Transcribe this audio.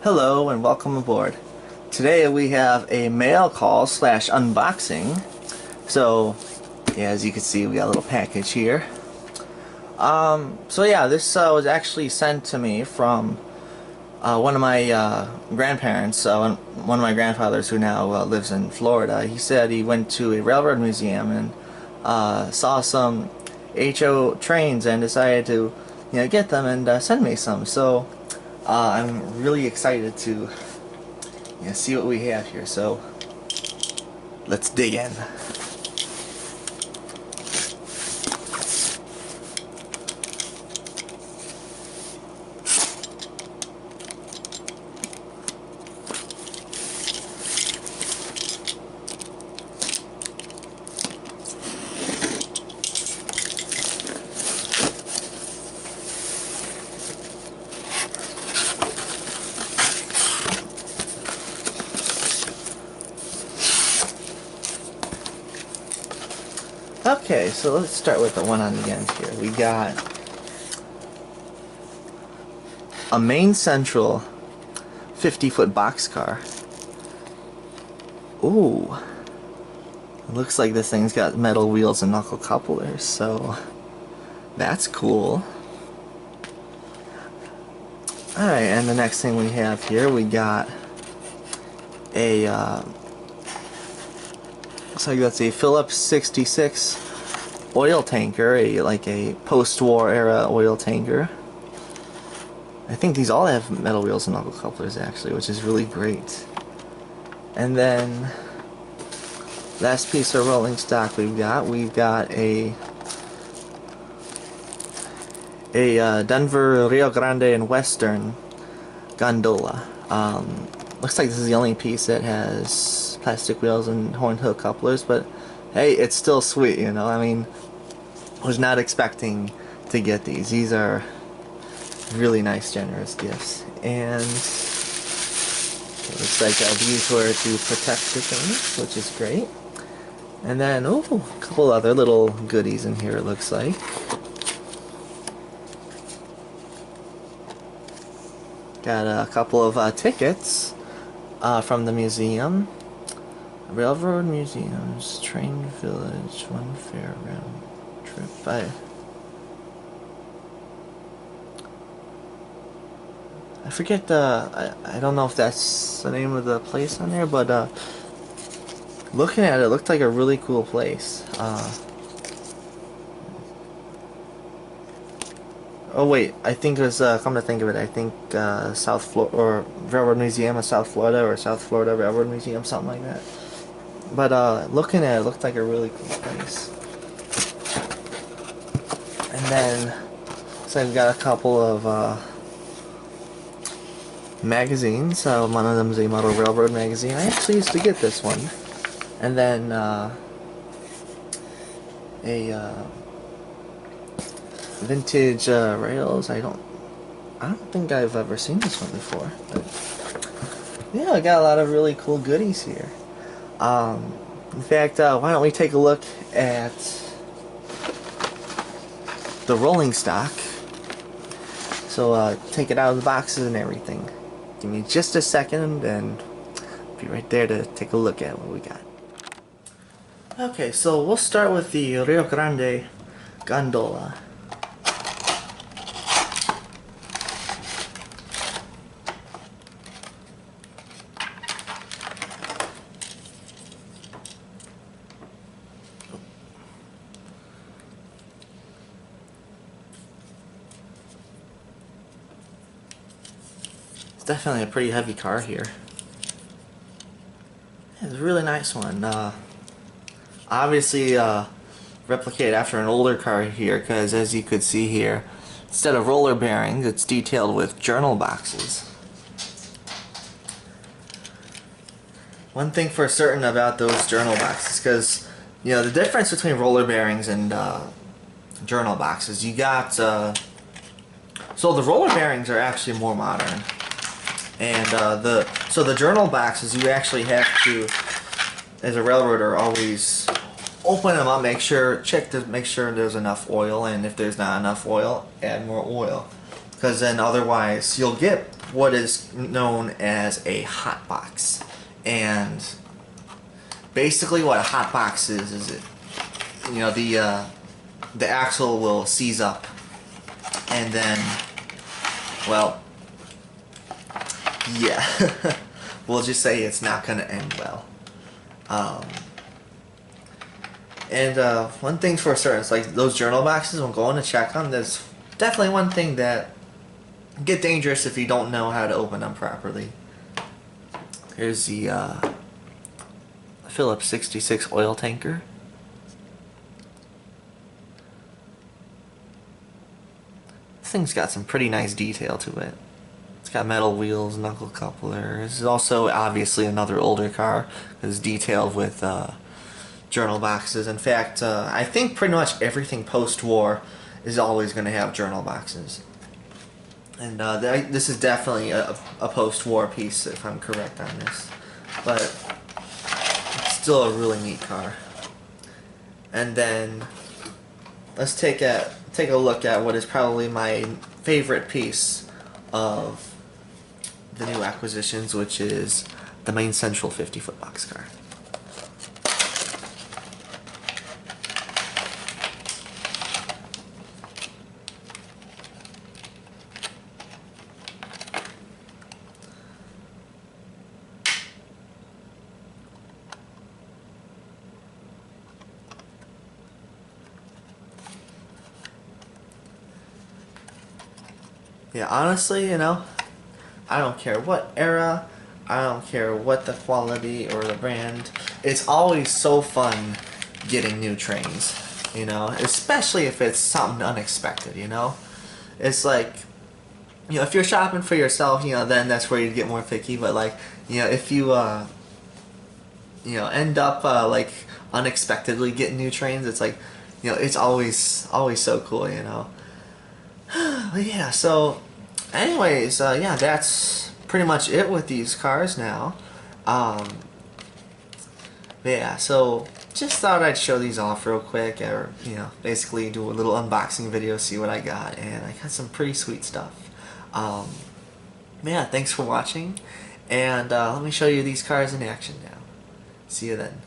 Hello and welcome aboard. Today we have a mail call slash unboxing. So yeah, as you can see, we got a little package here. This was actually sent to me from one of my grandparents, one of my grandfathers who now lives in Florida. He said he went to a railroad museum and saw some HO trains and decided to get them and send me some. So I'm really excited to see what we have here. So let's dig in. Okay, so let's start with the one on the end here. We got a main central 50-foot boxcar. Ooh. It looks like this thing's got metal wheels and knuckle couplers, so that's cool. Alright, and the next thing we have here, we got a looks like that's a Phillips 66 oil tanker, like a post-war era oil tanker. I think these all have metal wheels and knuckle couplers actually, which is really great. And then last piece of rolling stock we've got a Denver, Rio Grande, and Western Gondola. Looks like this is the only piece that has plastic wheels and horn hook couplers, but hey, it's still sweet, you know. I mean, I was not expecting to get these. These are really nice, generous gifts. And it looks like these were to protect the things, which is great. And then, oh, a couple other little goodies in here, it looks like. Got a couple of tickets from the museum. Railroad Museums, Train Village, one fair round trip. I forget I don't know if that's the name of the place on there, but looking at it, it looked like a really cool place. Oh wait, I think it was, come to think of it, I think South Florida, or Railroad Museum of South Florida, or South Florida Railroad Museum, something like that. But looking at it, looked like a really cool place. And then, so I've got a couple of magazines. One of them is a Model Railroad magazine. I actually used to get this one. And then a vintage rails. I don't think I've ever seen this one before. But yeah, I got a lot of really cool goodies here. In fact, why don't we take a look at the rolling stock. So take it out of the boxes and everything. Give me just a second and I'll be right there to take a look at what we got. Okay, so we'll start with the Rio Grande Gondola. Definitely a pretty heavy car here. It's a really nice one. Obviously replicated after an older car here, because as you could see here, instead of roller bearings, it's detailed with journal boxes. One thing for certain about those journal boxes, because the difference between roller bearings and journal boxes, you got so the roller bearings are actually more modern. And so the journal boxes, you actually have to, as a railroader, always open them up, check to make sure there's enough oil, and if there's not enough oil, add more oil. Because then otherwise you'll get what is known as a hot box. And basically what a hot box is it, you know, the axle will seize up, and then, well, yeah, we'll just say it's not going to end well. One thing for certain, it's like those journal boxes, when going to check them, there's definitely one thing that get dangerous if you don't know how to open them properly. Here's the Phillips 66 oil tanker. This thing's got some pretty nice detail to it. It's got metal wheels, knuckle couplers. This is also obviously another older car. It's detailed with journal boxes. In fact, I think pretty much everything post-war is always going to have journal boxes. And this is definitely a post-war piece, if I'm correct on this. But it's still a really neat car. And then let's take a look at what is probably my favorite piece of the new acquisitions, which is the main central 50-foot boxcar. Yeah, honestly, you know, I don't care what era, I don't care what the quality or the brand. It's always so fun getting new trains, you know, especially if it's something unexpected, you know. It's like, you know, if you're shopping for yourself, you know, then that's where you'd get more picky. But like, you know, if you you know, end up like unexpectedly getting new trains, it's like, you know, it's always so cool, you know. But yeah, so anyways, yeah, that's pretty much it with these cars now. But yeah, so just thought I'd show these off real quick, or, you know, basically do a little unboxing video, see what I got, and I got some pretty sweet stuff. Yeah, thanks for watching, and let me show you these cars in action now. See you then.